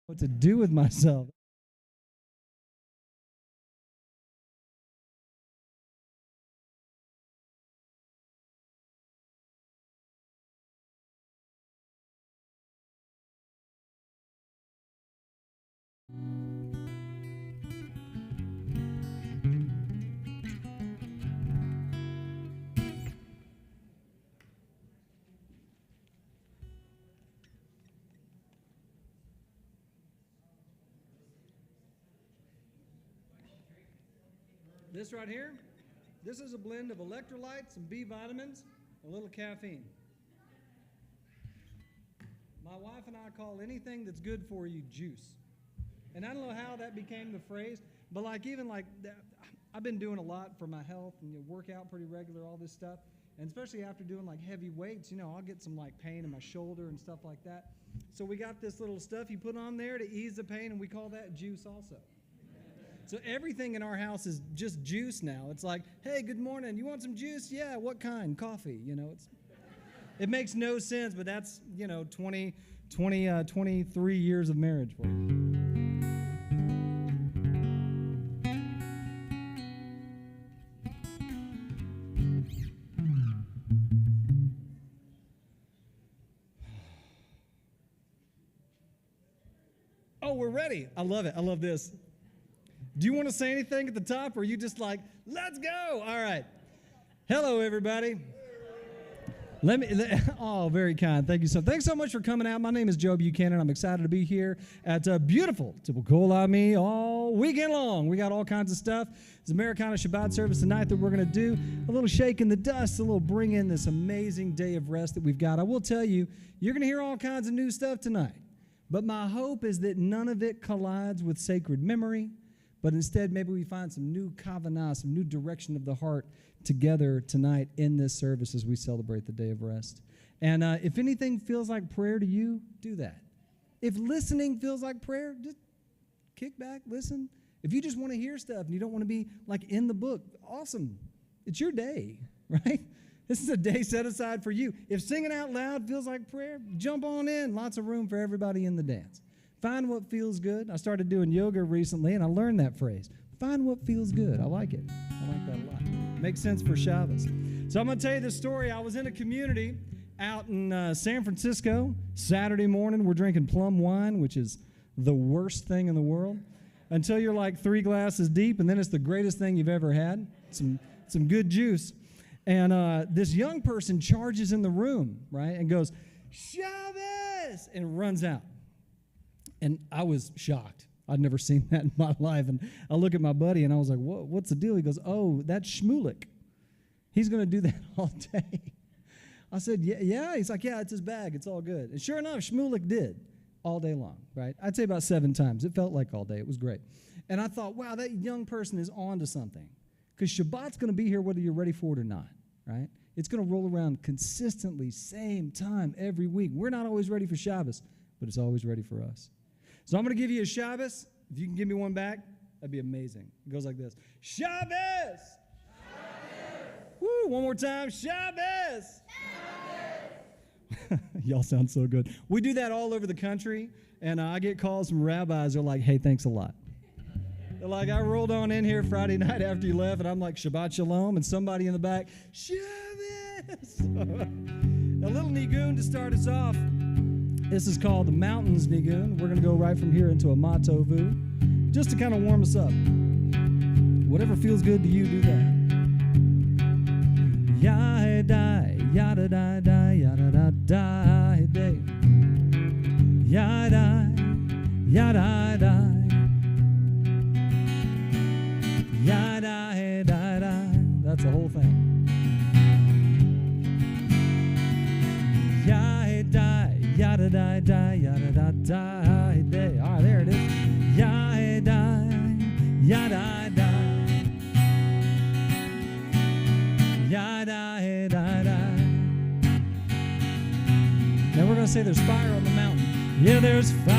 What to do with myself. This right here, this is a blend of electrolytes, some B vitamins, a little caffeine. My wife and I call anything that's good for you juice. And I don't know how that became the phrase, but I've been doing a lot for my health and work out pretty regular, all this stuff. And especially after doing like heavy weights, I'll get some like pain in my shoulder and stuff like that. So we got this little stuff you put on there to ease the pain, and we call that juice also. So everything in our house is just juice now. It's like, hey, good morning. You want some juice? Yeah, what kind? Coffee. It makes no sense, but that's, 23 years of marriage for you. Oh, we're ready. I love it. I love this. Do you want to say anything at the top, or are you just like, let's go? All right. Hello, everybody. Oh, very kind. Thank you Thanks so much for coming out. My name is JOE Buchanan. I'm excited to be here at beautiful Temple Kol Ami all weekend long. We got all kinds of stuff. It's Americana Shabbat service tonight that we're going to do. A little shake in the dust, a little bring in this amazing day of rest that we've got. I will tell you, you're going to hear all kinds of new stuff tonight. But my hope is that none of it collides with sacred memory, but instead maybe we find some new kavanah, some new direction of the heart together tonight in this service as we celebrate the day of rest. And if anything feels like prayer to you, do that. If listening feels like prayer, just kick back, listen. If you just want to hear stuff and you don't want to be like in the book, awesome. It's your day, right? This is a day set aside for you. If singing out loud feels like prayer, jump on in. Lots of room for everybody in the dance. Find what feels good. I started doing yoga recently, and I learned that phrase. Find what feels good. I like it. I like that a lot. Makes sense for Shabbos. So I'm going to tell you this story. I was in a community out in San Francisco. Saturday morning, we're drinking plum wine, which is the worst thing in the world, until you're like 3 glasses deep, and then it's the greatest thing you've ever had. Some good juice. And this young person charges in the room, right, and goes, Shabbos, and runs out. And I was shocked. I'd never seen that in my life. And I look at my buddy, and I was like, what's the deal? He goes, oh, that's Shmulik. He's going to do that all day. I said, yeah. He's like, yeah, it's his bag. It's all good. And sure enough, Shmulik did all day long, right? I'd say about 7 times. It felt like all day. It was great. And I thought, wow, that young person is on to something. Because Shabbat's going to be here whether you're ready for it or not, right? It's going to roll around consistently, same time every week. We're not always ready for Shabbos, but it's always ready for us. So I'm going to give you a Shabbos. If you can give me one back, that'd be amazing. It goes like this. Shabbos! Shabbos! Woo, one more time. Shabbos! Shabbos! Y'all sound so good. We do that all over the country, and I get calls from rabbis. They're like, hey, thanks a lot. They're like, I rolled on in here Friday night after you left, and I'm like, Shabbat Shalom, and somebody in the back, Shabbos! A little nigun to start us off. This is called the Mountains Nigun. We're going to go right from here into a Matovu, just to kind of warm us up. Whatever feels good to you, do that. Yada yada da da yada da da day. Yada yada da. Yada da da. That's the whole thing. Yada yada da da yada da da day. All right, there it is. Yada yada da. Yada da da. Now we're gonna say there's fire on the mountain. Yeah, there's fire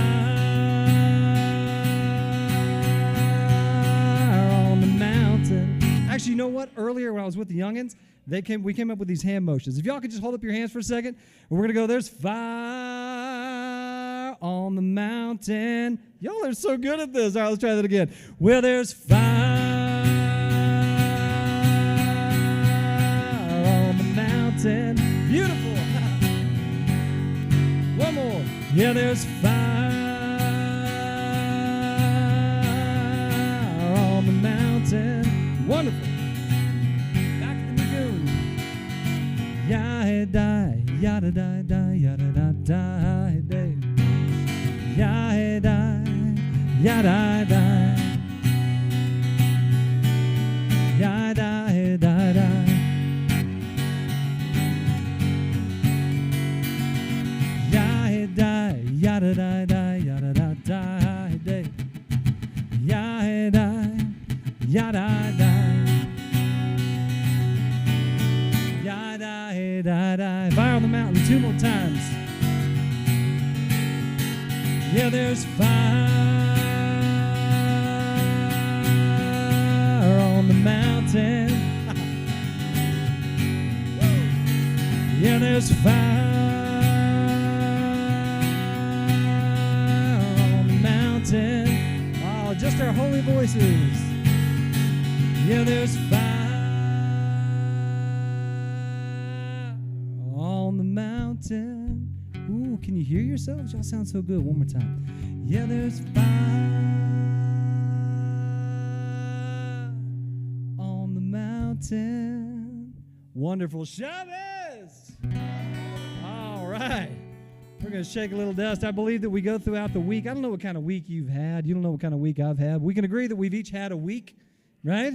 on the mountain. Actually, you know what? Earlier when I was with the youngins, we came up with these hand motions. If y'all could just hold up your hands for a second, and we're going to go, there's fire on the mountain. Y'all are so good at this. All right, let's try that again. Where there's fire on the mountain. Beautiful. One more. Yeah, there's fire on the mountain. Wonderful. Back to the lagoon. Yada yada da da yada da da day. Yada yada da. Yada da da. Yada da da yada da da day. Yada yada da. Yada da da. Fire on the mountain 2 more times. Yeah, there's fire on the mountain. Yeah, there's fire. Oh, just our holy voices. Yeah, there's fire on the mountain. Ooh, can you hear yourselves? Y'all sound so good. One more time. Yeah, there's fire on the mountain. Wonderful. Shabbos! All right. We're going to shake a little dust. I believe that we go throughout the week. I don't know what kind of week you've had. You don't know what kind of week I've had. We can agree that we've each had a week, right?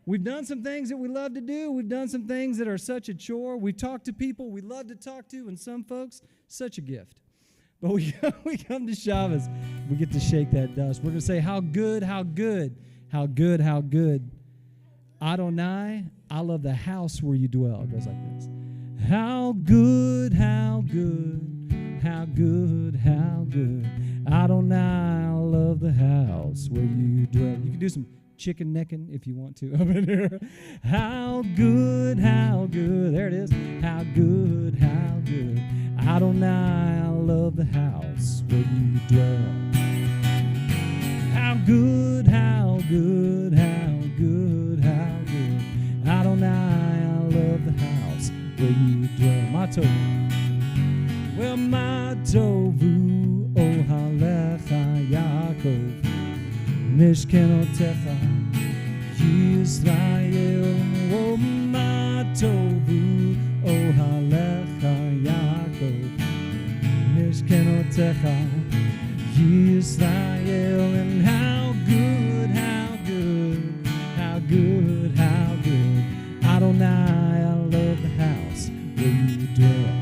We've done some things that we love to do. We've done some things that are such a chore. We've talked to people we love to talk to, and some folks, such a gift. But we come to Shabbos. We get to shake that dust. We're going to say, how good, how good, how good, how good. Adonai, I love the house where you dwell. It goes like this. How good, how good. How good, how good. Adonai, I love the house where you dwell. You can do some chicken necking if you want to up in here. How good, how good. There it is. How good, how good. Adonai, I love the house where you dwell. How good, how good, how good, how good. Adonai, I love the house where you dwell. My Torah. Well, my tovu ohalecha Yaakov mishkenotecha Yisrael. Oh, my tovu ohalecha Yaakov mishkenotecha Yisrael. And how good, how good, how good, how good. Adonai, I love the house where you dwell.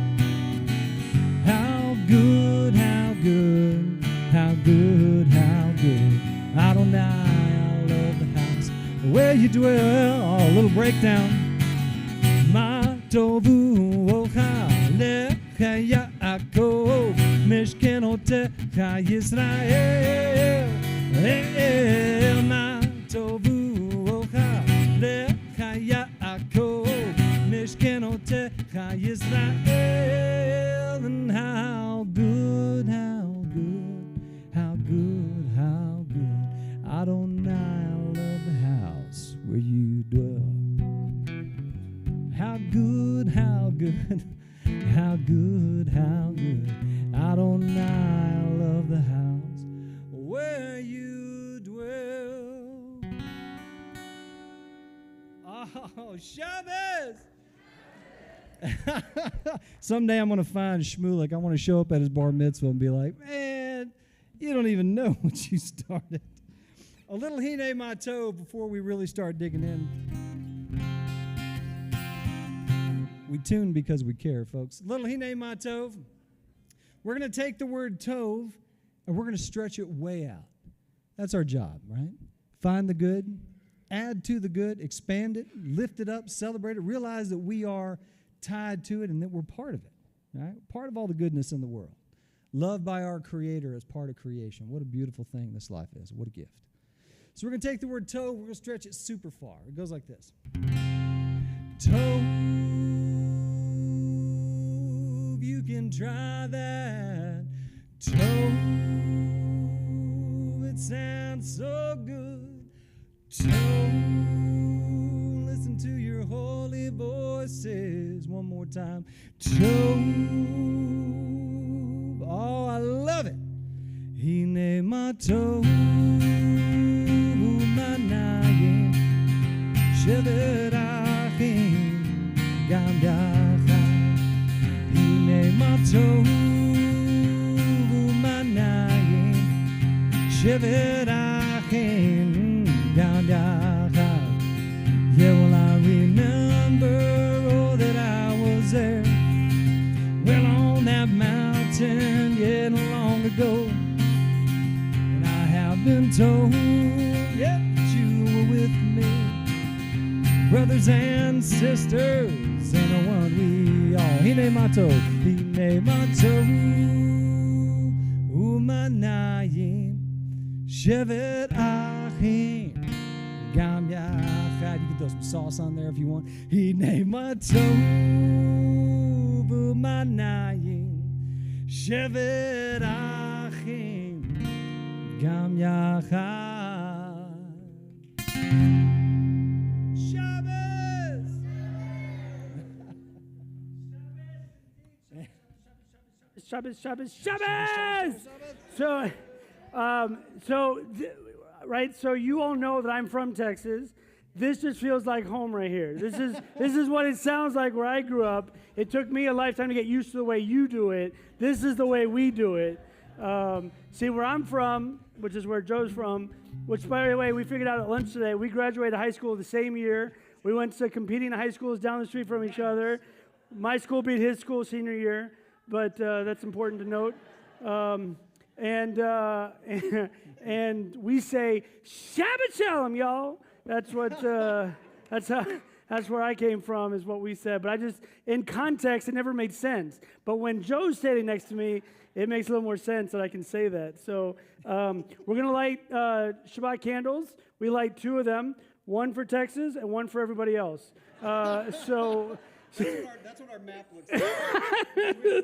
Good, how good, how good, how good. Adonai, I love the house where you dwell. Oh, a little breakdown. Ma tovu ochalecha Yaakov mishkenotecha Yisrael. Ma tovu ochalecha Yaakov mishkenotecha Yisrael. And how good, how good, how good, how good. Adonai, I love the house where you dwell. How good, how good, how good, how good. Adonai, I love the house where you dwell. Oh, Shabbos! Someday I'm going to find Shmulik. I want to show up at his bar mitzvah and be like, man, you don't even know what you started. A little Hine Matov before we really start digging in. We tune because we care, folks. Little Hine Matov. We're going to take the word tov and we're going to stretch it way out. That's our job, right? Find the good, add to the good, expand it, lift it up, celebrate it, realize that we are tied to it and that we're part of it, right? Part of all the goodness in the world. Loved by our Creator as part of creation. What a beautiful thing this life is. What a gift. So we're going to take the word tov, we're going to stretch it super far. It goes like this. Tov, you can try that. Tov. time. Tov. Oh, I love it. Hine ma tov u'manayim shevet achim gam yachad. Hine ma tov u'manayim shevet achim gam yachad. Yeah, well, I remember, oh, that I was there, well, on that mountain, yeah, long ago. And I have been told, yep, that you were with me, brothers and sisters, and one we all. Hine mato, u'manayim, shevet achim, gam yachad. You can throw some sauce on there if you want. Hine mato, u'manayim, shevet achim, gam yachad. Shabbos! Shabbos. So you all know that I'm from Texas. This just feels like home right here. This is what it sounds like where I grew up. It took me a lifetime to get used to the way you do it. This is the way we do it. See, where I'm from, which is where Joe's from, which, by the way, we figured out at lunch today, we graduated high school the same year. We went to competing high schools down the street from each other. My school beat his school senior year, but that's important to note. And we say, Shabbat Shalom, y'all. That's what, that's where I came from, is what we said. But I just, in context, it never made sense. But when Joe's standing next to me, it makes a little more sense that I can say that. So we're going to light Shabbat candles. We light 2 of them, one for Texas and one for everybody else. That's what our map looks like. We're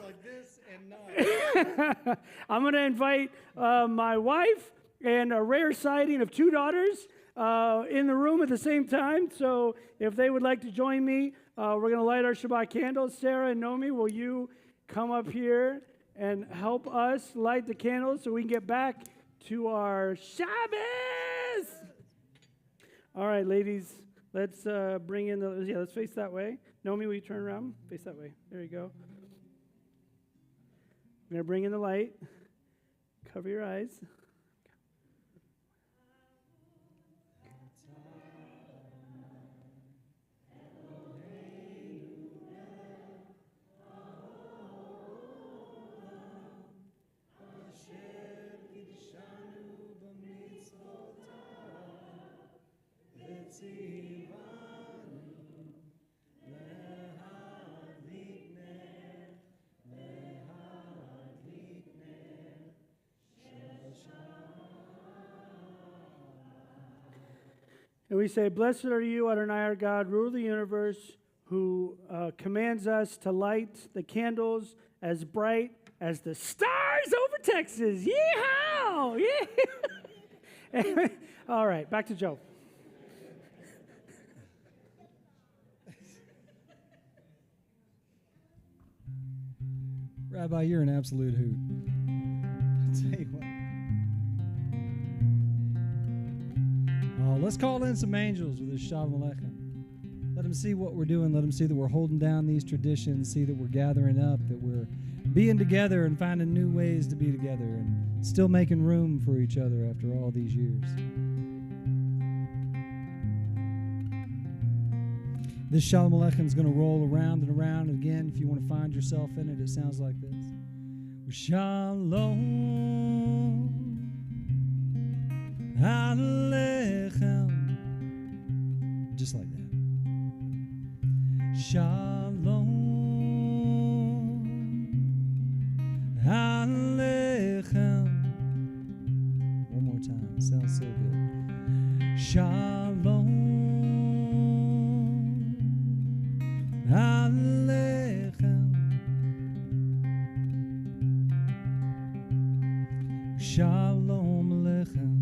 like this and not. I'm going to invite my wife and a rare sighting of 2 daughters in the room at the same time. So if they would like to join me, we're going to light our Shabbat candles. Sarah and Nomi, will you come up here and help us light the candles so we can get back to our Shabbos? All right, ladies, let's bring in the, let's face that way. Nomi, will you turn around? Face that way. There you go. I'm going to bring in the light. Cover your eyes. And we say, blessed are you, Adonai our God, ruler of the universe, who commands us to light the candles as bright as the stars over Texas. Yeehaw! Yeah. All right, back to Joe. Rabbi, you're an absolute hoot. I'll tell you what. Oh, let's call in some angels with this Shalom Aleichem. Let them see what we're doing. Let them see that we're holding down these traditions, see that we're gathering up, that we're being together and finding new ways to be together and still making room for each other after all these years. This Shalom Aleichem is going to roll around and around. And again, if you want to find yourself in it, it sounds like this. Shalom Aleichem. Just like that. Shalom Aleichem. One more time. It sounds so good. Shalom Aleichem. Shalom Aleichem.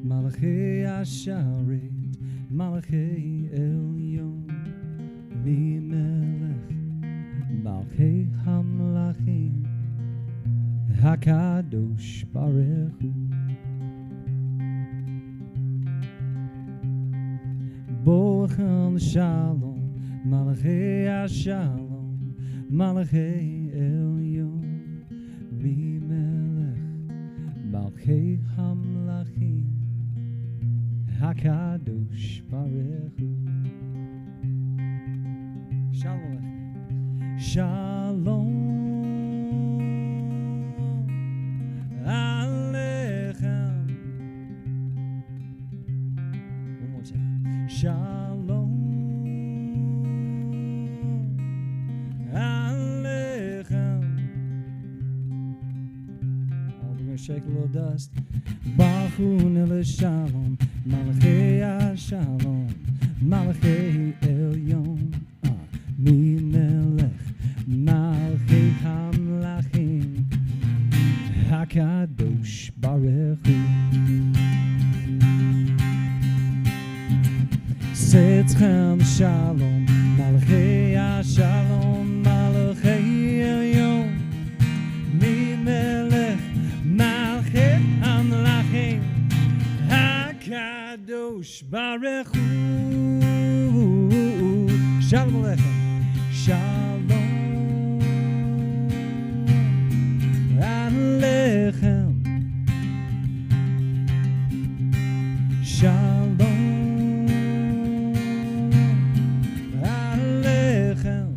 Malachei Asharet, Malachei Elyon, Mi Melech Malchei Hamlachim, HaKadosh Baruch Hu. Bochel Shalom, Malachei HaShalom, Malachei Elyon, Mimelech, Malchei Hamlachim, HaKadosh Baruch Hu. Shalom. Shalom Aleichem. One more time. Shalom Aleichem. Oh, we're going to shake a little dust. Bachun ele Shalom, Malachei HaShalom, Malachei Elyon, Mimelech, Malchei Hamlachim, HaKadosh Baruch Hu. Setchem Shalom, Malchei HaShalom, Malchei Elyon, Mimelech, Malchei Hamlachim, HaKadosh Baruch Hu. Shalom Aleichem. Shalom Aleichem. Shalom Aleichem.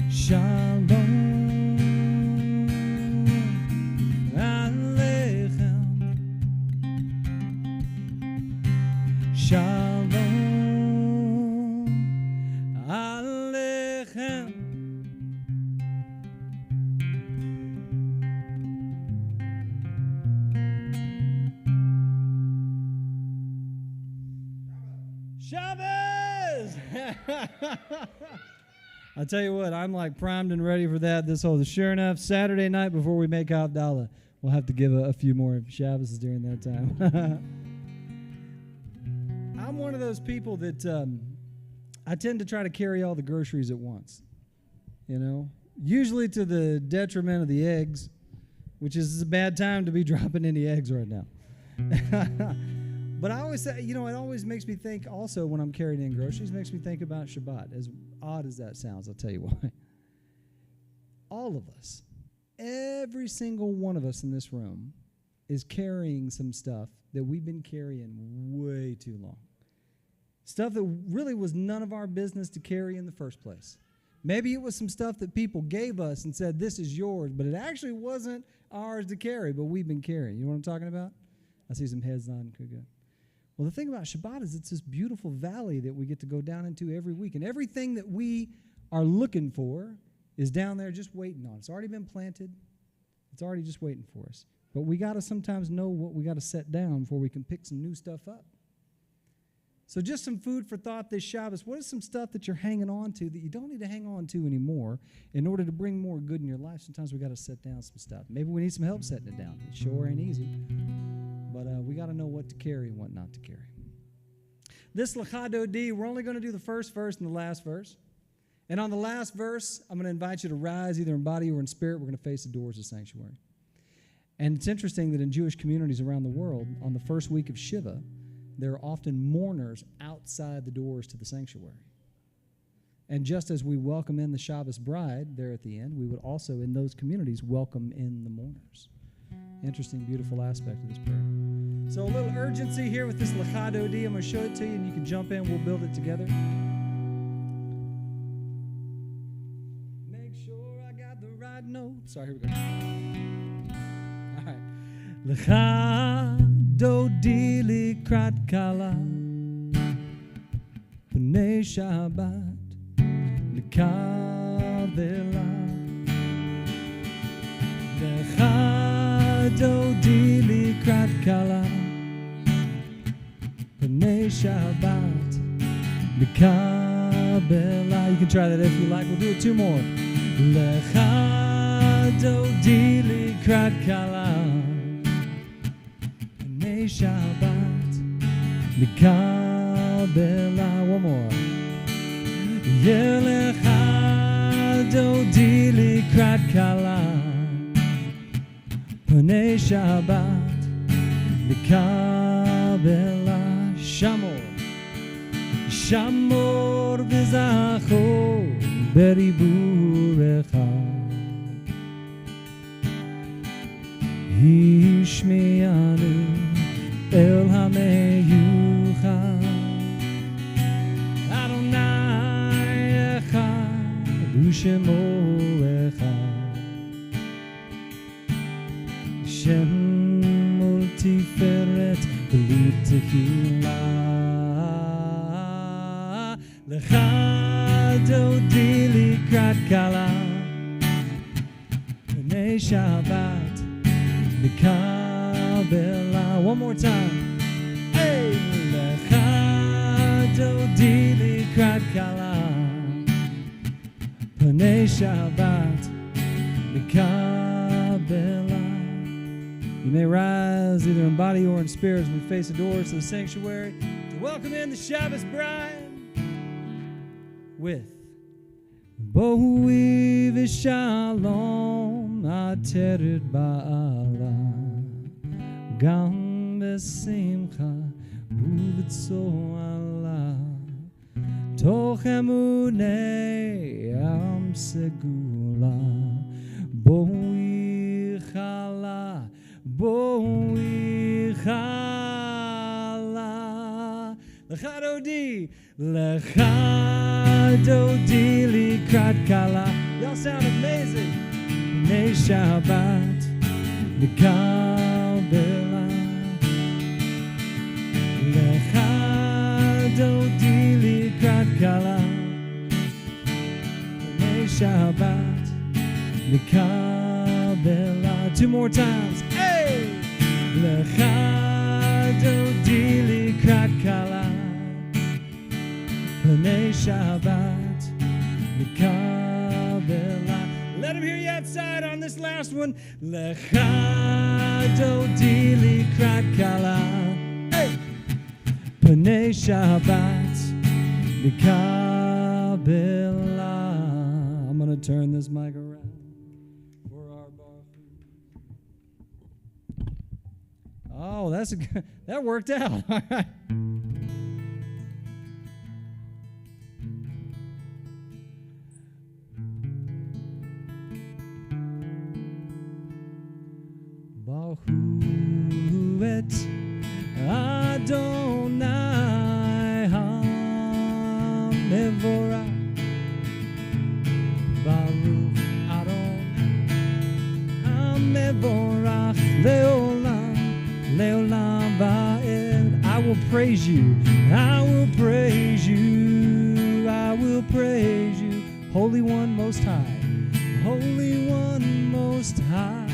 Shalom Aleichem. Shalom Aleichem. Shabbos! I tell you what, I'm like primed and ready for that. Sure enough, Saturday night before we make Havdalah, we'll have to give a few more Shabbos during that time. I'm one of those people that I tend to try to carry all the groceries at once, you know, usually to the detriment of the eggs, which is a bad time to be dropping any eggs right now. But I always say, you know, it always makes me think also when I'm carrying in groceries, makes me think about Shabbat. As odd as that sounds, I'll tell you why. All of us, every single one of us in this room is carrying some stuff that we've been carrying way too long. Stuff that really was none of our business to carry in the first place. Maybe it was some stuff that people gave us and said, this is yours, but it actually wasn't ours to carry, but we've been carrying. You know what I'm talking about? I see some heads on. Good. Well, the thing about Shabbat is it's this beautiful valley that we get to go down into every week, and everything that we are looking for is down there just waiting on. It's already been planted. It's already just waiting for us. But we got to sometimes know what we got to set down before we can pick some new stuff up. So just some food for thought this Shabbos. What is some stuff that you're hanging on to that you don't need to hang on to anymore in order to bring more good in your life? Sometimes we got to set down some stuff. Maybe we need some help setting it down. It sure ain't easy. But we got to know what to carry and what not to carry. This Lachado D, we're only going to do the first verse and the last verse. And on the last verse, I'm going to invite you to rise either in body or in spirit. We're going to face the doors of the sanctuary. And it's interesting that in Jewish communities around the world, on the first week of Shiva, there are often mourners outside the doors to the sanctuary. And just as we welcome in the Shabbos bride there at the end, we would also in those communities welcome in the mourners. Interesting, beautiful aspect of this prayer. So a little urgency here with this Lachado D. I'm going to show it to you and you can jump in. We'll build it together. Make sure I got the right notes. Sorry, here we go. All right. Lachado D likrat kala B'nei Shabbat L'kavela Lachado D likrat kala B'nei Shabbat L'kavela. You can try that if you like. We'll do it two more. Lachado D likrat kala B'nei Shabbat L'kavela. One more. Yelecha dodi likrat kala Panei Shabbat Likabela Shamor Shamor v'zachor beriburecha Hishmeanu el hameyuchad Adonai echad u'shemo echad Shem multiferet b'li tehillah Lecha dodi likrat kala Panei Shabbat Mikabela. One more time. Hey, Lecha dodi likrat kala Panei Shabbat Mikabela. You may rise either in body or in spirit as we face the doors to the sanctuary to welcome in the Shabbos bride with Bohi v'shalom ateret ba'ala Gam v'simcha u'v'tzo'ala Toch emunei am segula Bohi chala Bohi chala Lecha dodi Lecha dodi likrat kala. Y'all sound amazing. Panei Shabbat Mikabela. Lecha dodi likrat kala Panei Shabbat Mikabela. Two more times. Hey! Lecha dodi likrat kala Panei Shabbat Mikabela. Let him hear you outside on this last one. Lecha dodi likrat kala. Hey! Panei Shabbat Mikabela. I'm going to turn this mic around for our bar. Oh, that worked out. All right. Baruch et Adonai HaMevorach. Baruch Adonai HaMevorach Leolam, Leolam Va'ed. I will praise you, I will praise you, I will praise you, Holy One Most High, Holy One Most High.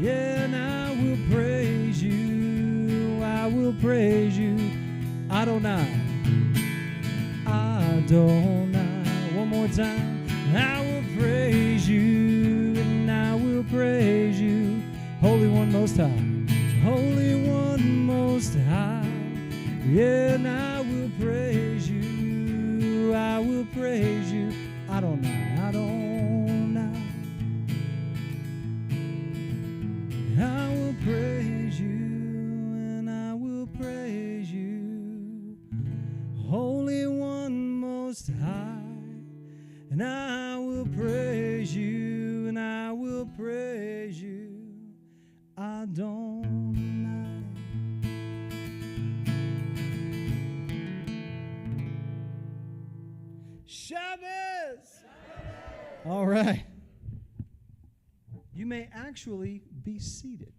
Yeah, and I will praise you, I will praise you, Adonai, Adonai. One more time. I will praise you, and I will praise you, Holy One Most High, Holy One Most High. Yeah, and I will praise you, I will praise you, Adonai, Adonai. I will praise you, and I will praise you, Holy One Most High. And I will praise you, and I will praise you, Adonai. Shabbos! All right. You may actually be seated.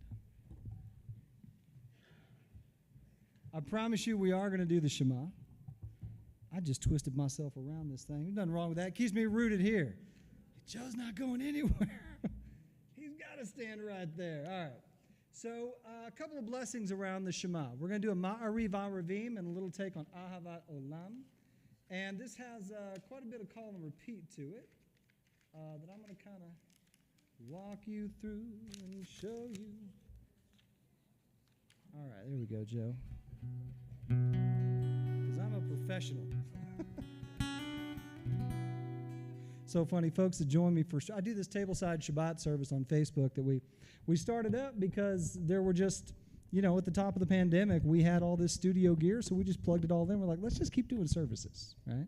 I promise you we are going to do the Shema. I just twisted myself around this thing. There's nothing wrong with that. It keeps me rooted here. Joe's not going anywhere. He's got to stand right there. All right. So a couple of blessings around the Shema. We're going to do a Ma'ariv Aravim and a little take on Ahavat Olam. And this has quite a bit of call and repeat to it that I'm going to kind of walk you through and show you. All right, there we go, Joe. Because I'm a professional. So funny, folks that join me for, I do this tableside Shabbat service on Facebook that we started up because there were just, at the top of the pandemic, we had all this studio gear, so we just plugged it all in. We're like, let's just keep doing services, right?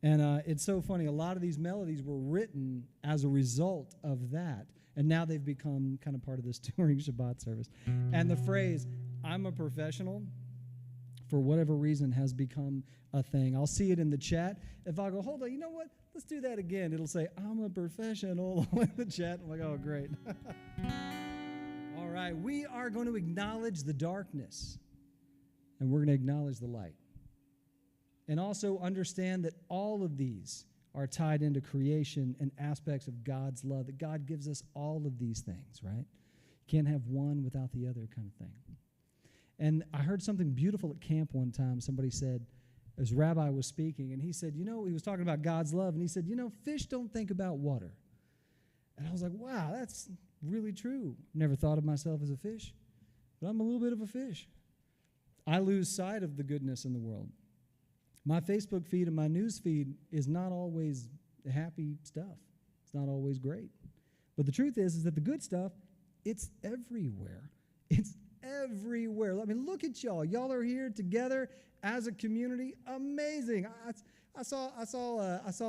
And it's so funny. A lot of these melodies were written as a result of that, and now they've become kind of part of this touring Shabbat service. And the phrase, I'm a professional, for whatever reason, has become a thing. I'll see it in the chat. If I go, hold on, you know what? Let's do that again. It'll say, I'm a professional in the chat. I'm like, oh, great. All right, we are going to acknowledge the darkness, and we're going to acknowledge the light. And also understand that all of these are tied into creation and aspects of God's love, that God gives us all of these things, right? You can't have one without the other kind of thing. And I heard something beautiful at camp one time. Somebody said, as Rabbi was speaking, and he said, he was talking about God's love, and he said, fish don't think about water. And I was like, wow, that's really true. Never thought of myself as a fish, but I'm a little bit of a fish. I lose sight of the goodness in the world. My Facebook feed and my news feed is not always happy stuff. It's not always great. But the truth is that the good stuff, it's everywhere. It's everywhere. I mean, look at y'all. Y'all are here together as a community. Amazing. I saw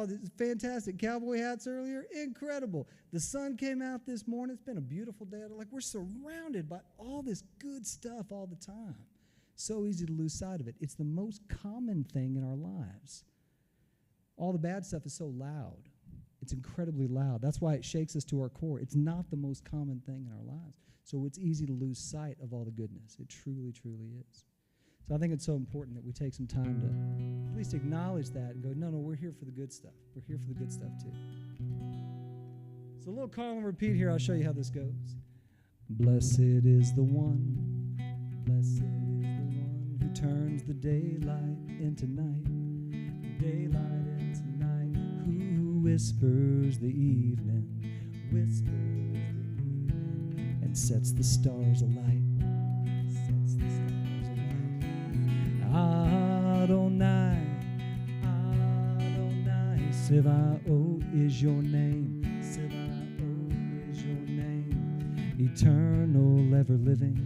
these fantastic cowboy hats earlier. Incredible. The sun came out this morning. It's been a beautiful day. Like, we're surrounded by all this good stuff all the time. So easy to lose sight of it. It's the most common thing in our lives. All the bad stuff is so loud. It's incredibly loud. That's why it shakes us to our core. It's not the most common thing in our lives. So it's easy to lose sight of all the goodness. It truly, truly is. So I think it's so important that we take some time to at least acknowledge that and go, no, we're here for the good stuff. We're here for the good stuff too. So a little call and repeat here. I'll show you how this goes. Blessed is the one, blessed is the one who turns the daylight into night, daylight into night, who whispers the evening, and sets the stars alight, sets the stars alight. Adonai, Adonai, Sivao is your name, Sivao is your name, eternal, ever living,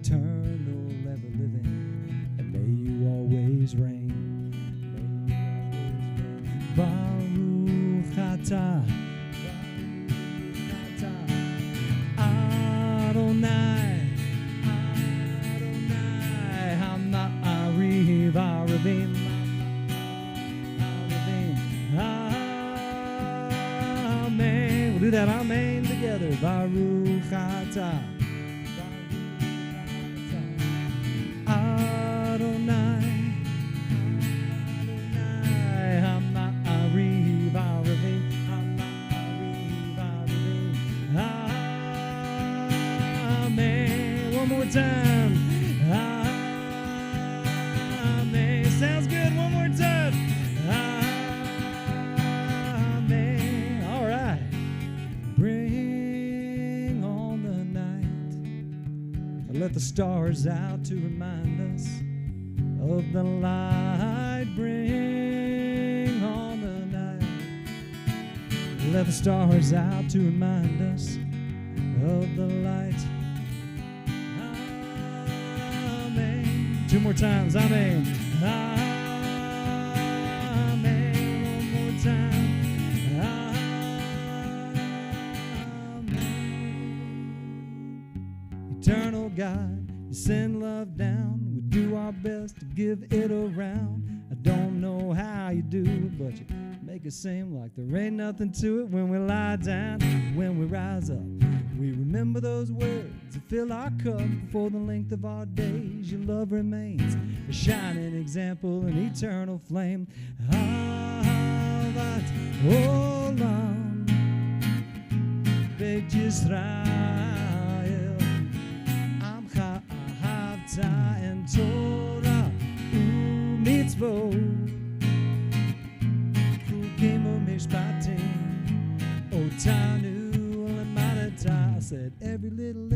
eternal, ever living, and may you always reign, Baruch atah, Adonai, Adonai, Ha'ma'ariv, Arivim, Amen. We'll do that, Amen, together. Baruch atah, Adonai, Adonai, Ha'ma'ariv, Arivim, Ha'ma'ariv, Arivim, Amen. One more time. Amen. Sounds good. One more time. Amen. All right. Bring on the night. Let the stars out to remind us of the light. Bring on the night. Let the stars out to remind us of the light. Amen. Two more times. Amen. Amen. One more time. Amen. Eternal God, you send love down. We do our best to give it around. I don't know how you do it, but you make it seem like there ain't nothing to it. When we lie down, when we rise up, we remember those words that fill our cup. For the length of our days, your love remains a shining example, an eternal flame. Ahavat olam beit Yisrael, Amcha ahavta, and Torah u'mitzvot, chukim u'mishpatim, otanu. I said, every little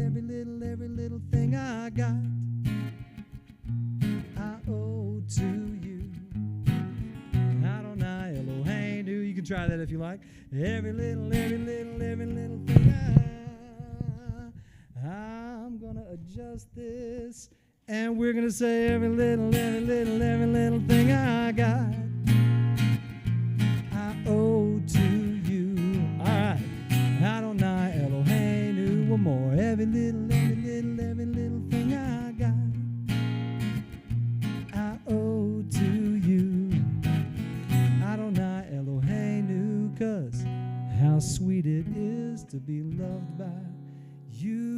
thing I got, I owe to you. Adonai Eloheinu. You can try that if you like. Every little thing I'm going to adjust this. And we're going to say every little thing I got, I owe to you. All right. Adonai Eloheinu one more. Every little thing I got, I owe to you. Adonai Eloheinu, 'cause how sweet it is to be loved by you.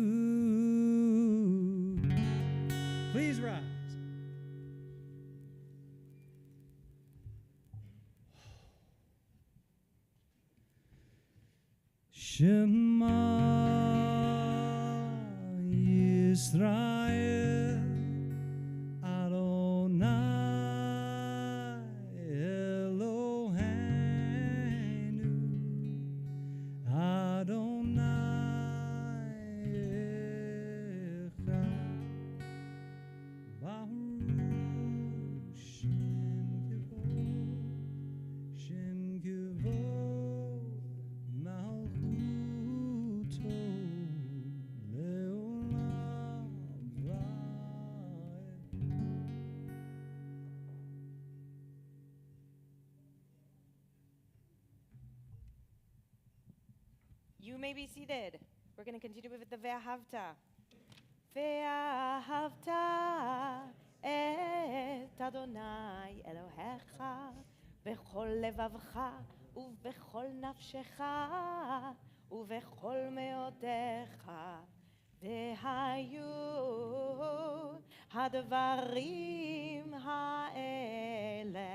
Please rise. Shema Yisrael Adonai Eloheinu Adonai Echad Baruch Shem Kivod Malchuto Leolam Vaed. You may be seated. We're going to continue with the Ve'ahavta. Ve'ahavta et Adonai Elohecha bechol levavcha ubechol nafshecha ubechol meodecha vehayu hadvarim ha'ele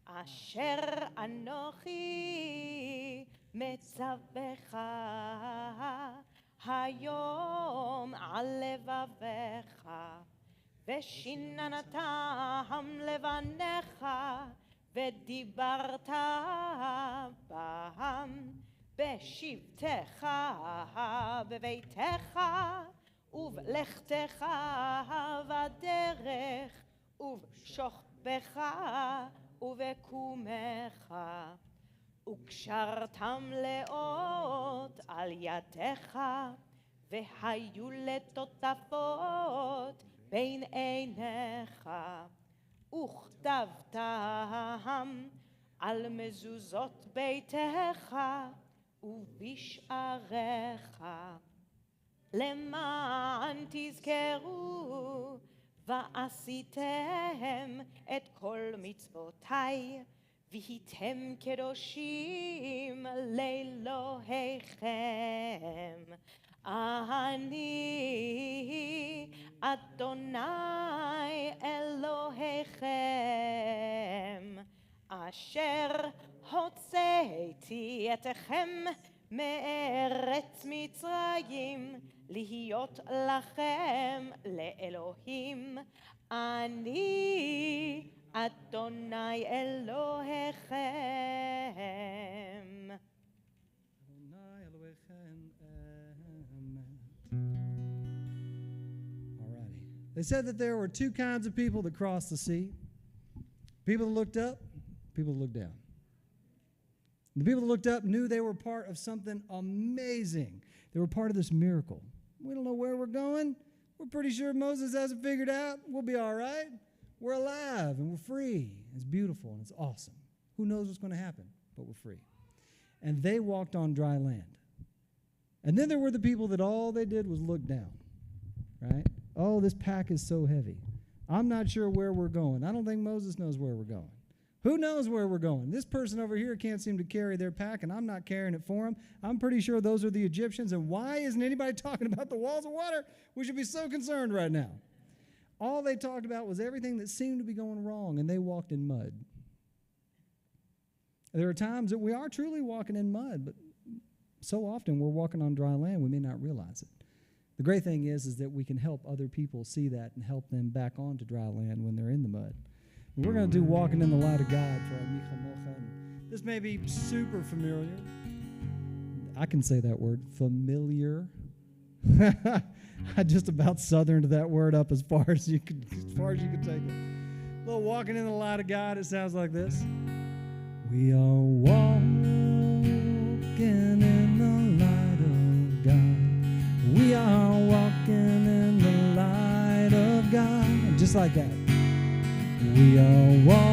asher anochi מצווך היום על לבביך ושיננתם לבניך ודיברת בהם בשבתך בביתך ובלכתך בדרך ובשוכבך ובקומך וקשרתם לאות על ידיך והיו לטוטפות בין עיניך וכתבתם על מזוזות ביתך ובשעריך למען תזכרו ועשיתם את כל מצוותיי והייתם קדושים לאלוהיכם. אני אדוני אלוהיכם אשר הוצאתי אתכם מארץ מצרים להיות לכם לאלוהים. אני Adonai Elohechem. Adonai Elohechem. Alrighty. They said that there were two kinds of people that crossed the sea. People that looked up, people that looked down. The people that looked up knew they were part of something amazing. They were part of this miracle. We don't know where we're going. We're pretty sure Moses hasn't figured out. We'll be all right. We're alive and we're free. It's beautiful and it's awesome. Who knows what's going to happen, but we're free. And they walked on dry land. And then there were the people that all they did was look down, right? Oh, this pack is so heavy. I'm not sure where we're going. I don't think Moses knows where we're going. Who knows where we're going? This person over here can't seem to carry their pack, and I'm not carrying it for them. I'm pretty sure those are the Egyptians, and why isn't anybody talking about the walls of water? We should be so concerned right now. All they talked about was everything that seemed to be going wrong, and they walked in mud. There are times that we are truly walking in mud, but so often we're walking on dry land, we may not realize it. The great thing is that we can help other people see that and help them back onto dry land when they're in the mud. And we're going to do Walking in the Light of God for our Micha Mocha. This may be super familiar. I can say that word, familiar. I just about southerned that word up as far as you could take it. A little Walking in the Light of God, it sounds like this. We are walking walking in the light of God. We are walking in the light of God. Just like that. We are walking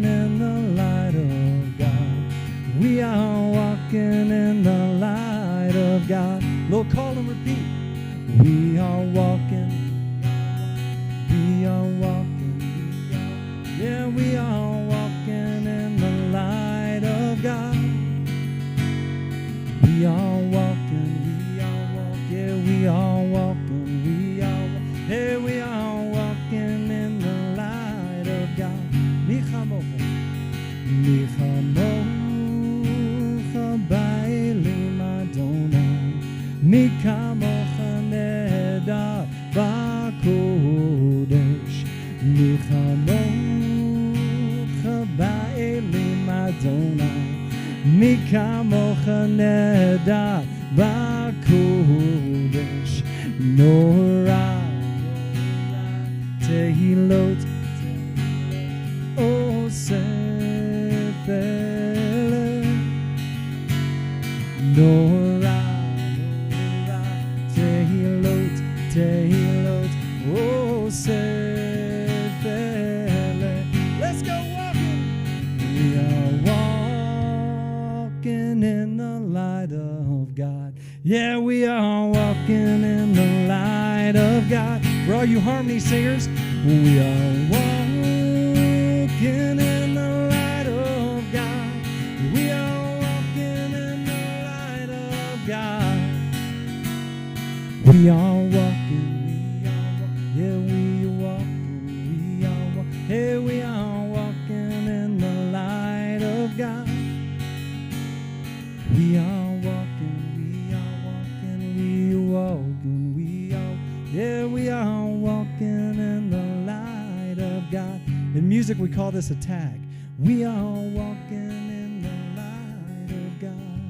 in the light of God. We are walking in the light of God. Lord, call and repeat. We are walking. We are walking. Yeah, we are walking in the light of God. We are walking. We are walking. Yeah, we are walking. We are walking. Yeah, we are walking in the light of God. Mi chamocha. Mi chamocha ba'elim Adonai. Mi kamocha nehedar b'kodesh. Mi chamocha ba'elim Adonai. Mi kamocha nehedar b'kodesh. Nora tehilot o sefele. Nora tehilot o sefele. Let's go walking. We are walking in the light of God. Yeah, we are walking in the light of God. For all you harmony singers, we are walking in the light of God. We are walking in the light of God. We are walking, yeah, we are walking, yeah, we are walking in the light of God. We are walking, yeah, we are walking in the light of God. In music, we call this a tag. We are walking in the light of God.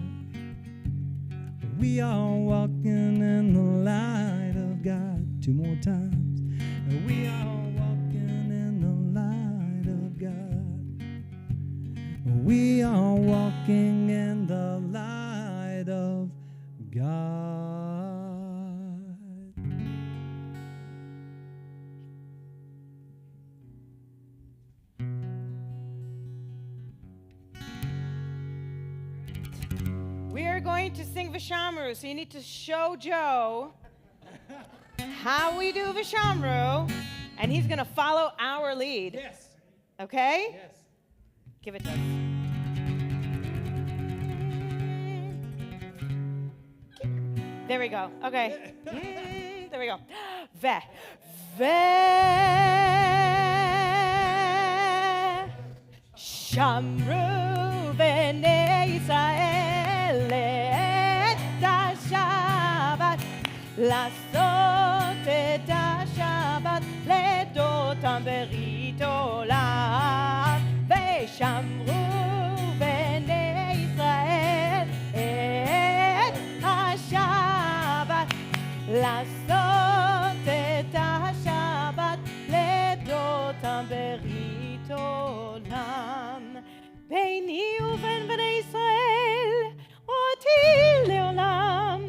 We are walking in the light of God. Two more times. We are walking in the light of God. We are walking in the light of God. We are going to sing Vishamru, so you need to show Joe how we do Vishamru, and he's going to follow our lead. Yes. Okay? Yes. Give it to us. There we go. Okay. There we go. Ve. Shamru b'nei Yisrael et HaShabbat, לעשות את השבת לדותם ברית עולם, ושמרו בני ישראל את השבת, לעשות את השבת לדותם ברית עולם. ביני ובין בני ישראל אותי לעולם,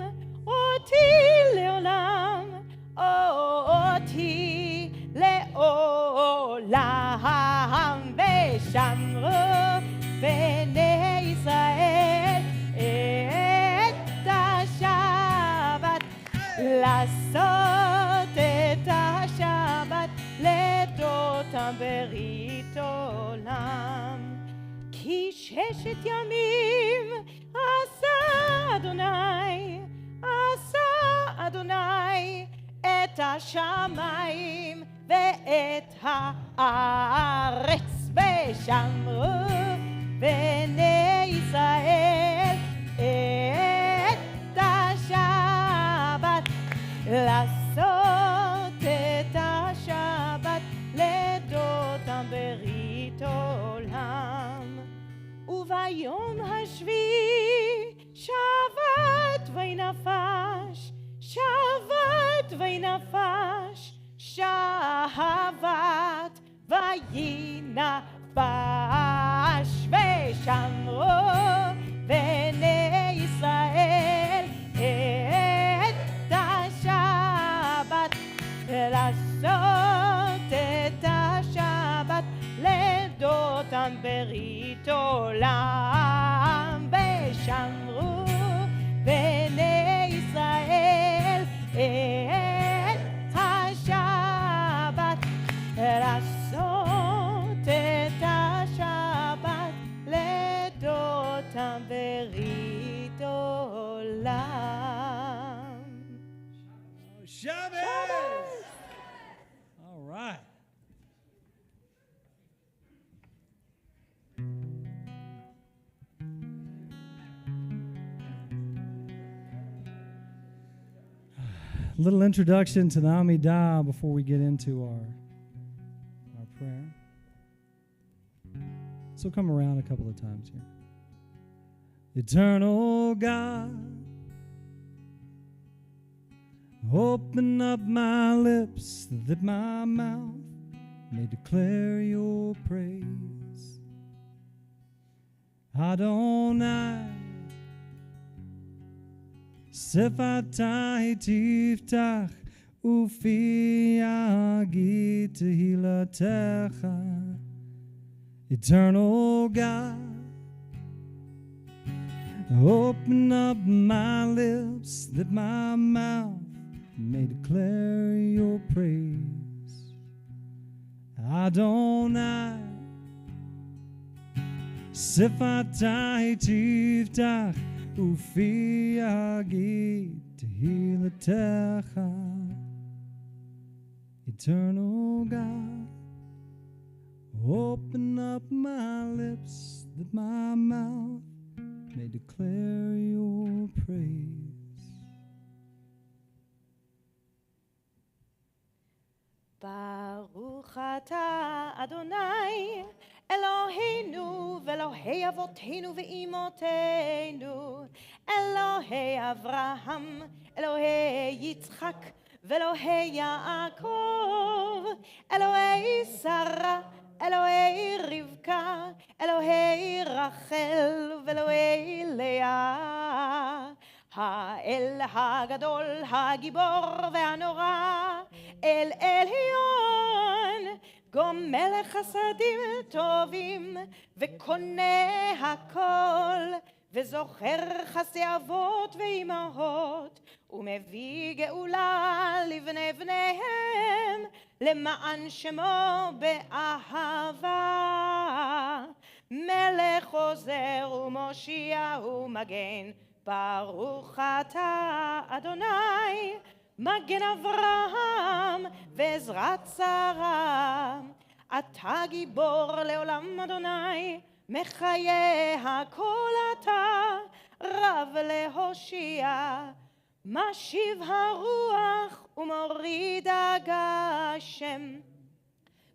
אותי לעולם, אותי לעולם, ושמרו בני ישראל את השבת, לעשות את השבת לדותם ברית עולם. כי ששת ימים עשה אדוני את השמיים ואת הארץ, ושמרו בני ישראל את השבת, לעשות את השבת לדותם ברית עולם. וביום השביעי שבת וינפש, שבת וינפש, שבת וינפש, ושמרו Shabbos! All right. Little introduction to the Amidah before we get into our prayer. So come around a couple of times here. Eternal God, open up my lips that my mouth may declare your praise. Adonai, Sefatai tiftach ufi yagid tehilatecha. Eternal God, open up my lips that my mouth may declare your praise. Adonai, Sefatai tiftach ufi yagid tehilatecha. Eternal God, open up my lips that my mouth may declare your praise. Baruch atah Adonai Eloheinu ve'Elohei avotenu ve'imotenu, Elohei Avraham, Elohei Yitzchak, ve'Elohei Yaakov, Elohei Sarah, Elohei Rivka, Elohei Rachel, ve'Elohei Leah. האל הגדול, הגיבור והנורא, אל עליון, גומל חסדים טובים, וקונה הכל, וזוכר חסדי אבות ואימהות, ומביא גאולה לבני בניהם, למען שמו באהבה. מלך עוזר ומושיע ומגן, ברוך אתה אדוני, מגן אברהם ועזרת שרה. אתה גיבור לעולם אדוני, מחיה הכל אתה, רב להושיע. משיב הרוח ומוריד הגשם,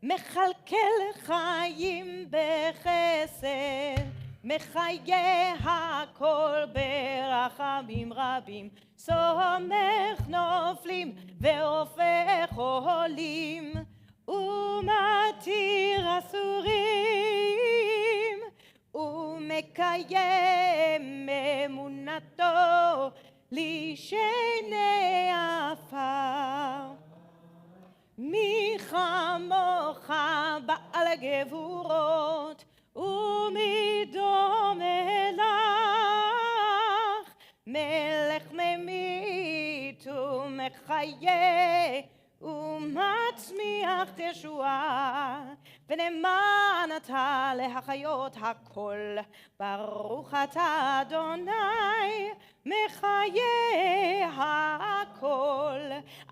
מכלכל חיים בחסד, מחיה הכל ברחמים רבים, סומך נופלים והופך עולים, ומתיר אסורים, ומקיים אמונתו לשני עפר. מי כמוך בעל גבורות, ומי דומה לך, מלך ממית ומחיה, ומצמיח תשועה, ונאמן אתה להחיות הכל. ברוך אתה אדוני, מחיה הכל.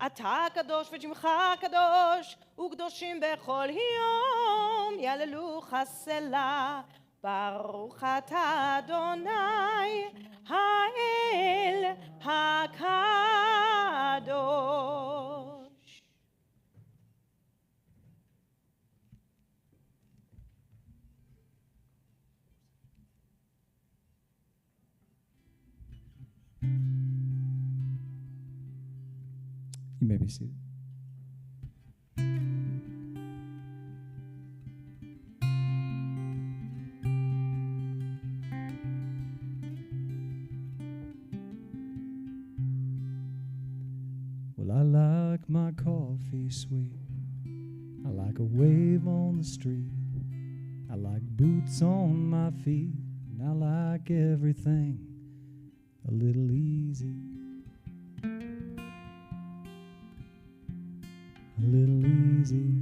אתה קדוש ושמך קדוש, וקדושים בכל יום יעללוך סלה. ברוך אתה אדוני, האל הקדוש. You may be seated. Well, I like my coffee sweet. I like a wave on the street. I like boots on my feet. And I like everything a little easy. A little easy.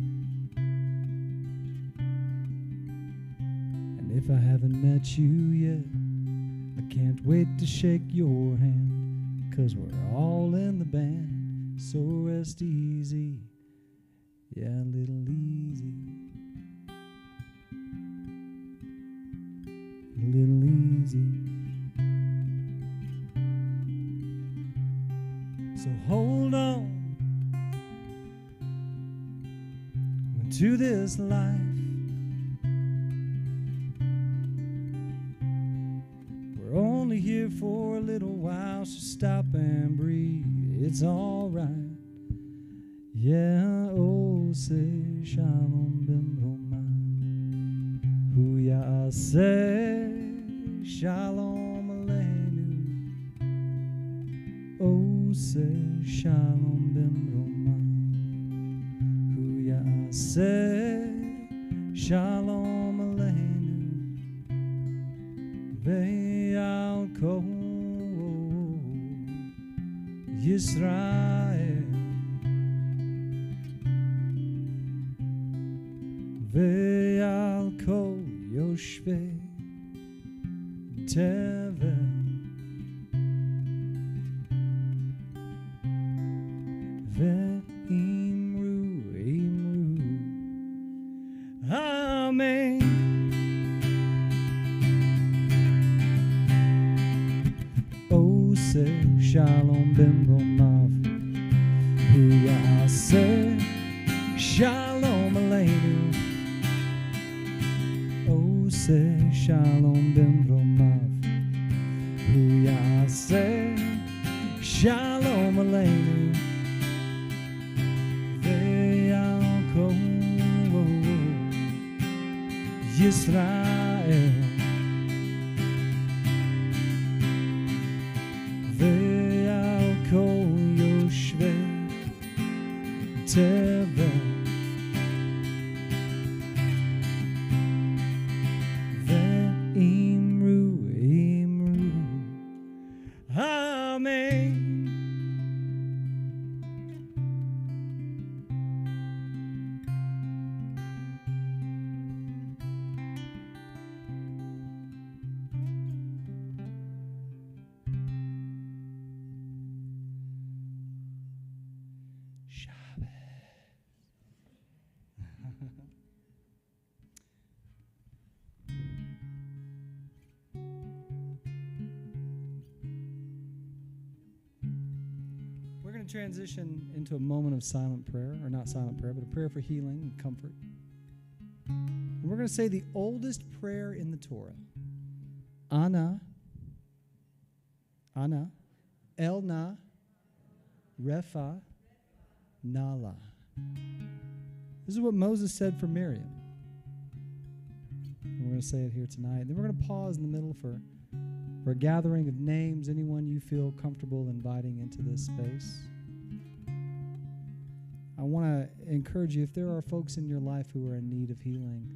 And if I haven't met you yet, I can't wait to shake your hand, 'cause we're all in the band, So rest easy, yeah, a little easy, a little easy. So hold on to this life. We're only here for a little while, so stop and breathe. It's all right. Yeah, oh, say shalom bimroma. Huya say shalom aleinu. Oh, say shalom bimroma. Huya say shalom aleinu. Ve'al kol Yisrael. Ve'al kol yoshvei tevel. Ve'imru, imru, amen. Oh, say shalom bimromav. Huya say shalom aleinu. Oh, say shalom bimromav. Huya say shalom aleinu. Ve'al kol Yisrael. Ve'al kol yoshvei tevel. Ve'imru, imru, amen. We're going to transition into a moment of silent prayer, or not silent prayer, but a prayer for healing and comfort. And we're going to say the oldest prayer in the Torah. Ana, Elna, Refa, Nala. This is what Moses said for Miriam. And we're going to say it here tonight. Then we're going to pause in the middle for a gathering of names, anyone you feel comfortable inviting into this space. I want to encourage you, if there are folks in your life who are in need of healing,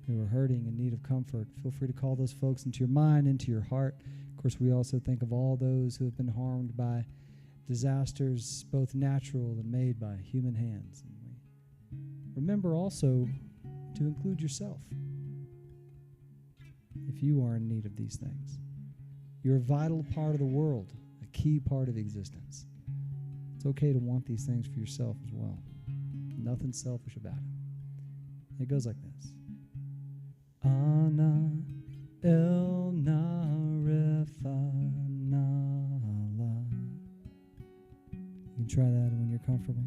who are hurting, in need of comfort, feel free to call those folks into your mind, into your heart. Of course, we also think of all those who have been harmed by disasters, both natural and made by human hands. And we remember also to include yourself if you are in need of these things. You're a vital part of the world, a key part of existence. It's okay to want these things for yourself as well. Nothing selfish about it. It goes like this. Ana el narefa nala. You can try that when you're comfortable.